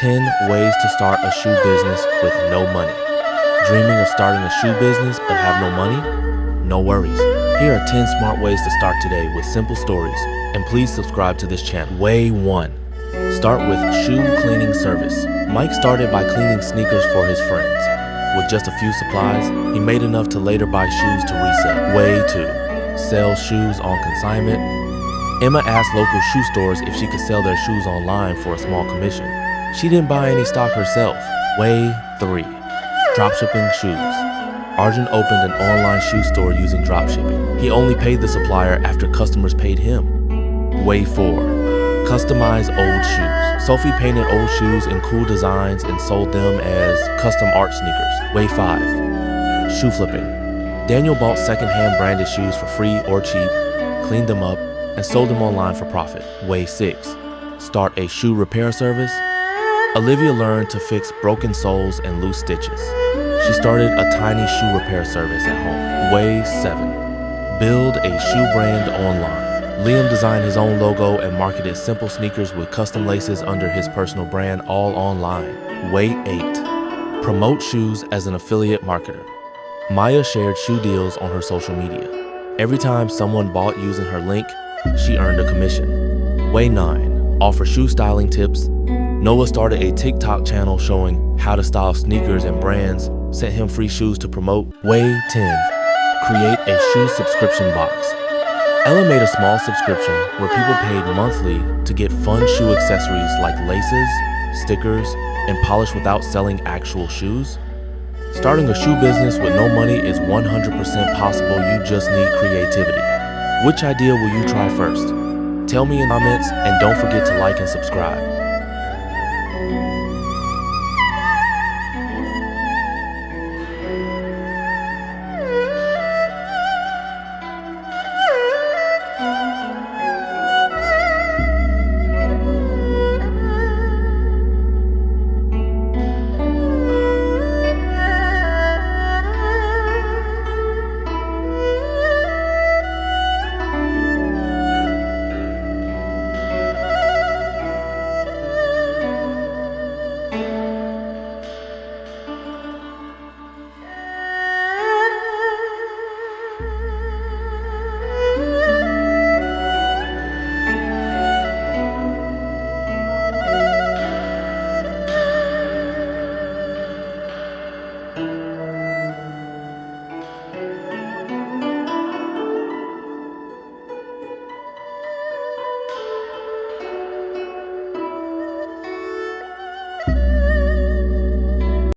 10 ways to start a shoe business with no money. Dreaming of starting a shoe business but have no money? No worries. Here are 10 smart ways to start today with simple stories. And please subscribe to this channel. Way 1. Start with shoe cleaning service. Mike started by cleaning sneakers for his friends. With just a few supplies, he made enough to later buy shoes to resell. Way 2. Sell shoes on consignment. Emma asked local shoe stores if she could sell their shoes online for a small commission. She didn't buy any stock herself. Way 3. Dropshipping shoes. Arjun opened an online shoe store using dropshipping. He only paid the supplier after customers paid him. Way 4. Customize old shoes. Sophie painted old shoes in cool designs and sold them as custom art sneakers. Way 5. Shoe flipping. Daniel bought secondhand branded shoes for free or cheap, cleaned them up, and sold them online for profit. Way 6. Start a shoe repair service. Olivia learned to fix broken soles and loose stitches. She started a tiny shoe repair service at home. Way 7. Build a shoe brand online. Liam designed his own logo and marketed simple sneakers with custom laces under his personal brand, all online. Way 8. Promote shoes as an affiliate marketer. Maya shared shoe deals on her social media. Every time someone bought using her link, she earned a commission. Way 9. Offer shoe styling tips. Noah started a TikTok channel showing how to style sneakers and brands, sent him free shoes to promote. Way 10. Create a shoe subscription box. Ella made a small subscription where people paid monthly to get fun shoe accessories like laces, stickers, and polish without selling actual shoes. Starting a shoe business with no money is 100% possible. You just need creativity. Which idea will you try first? Tell me in the comments, and don't forget to like and subscribe.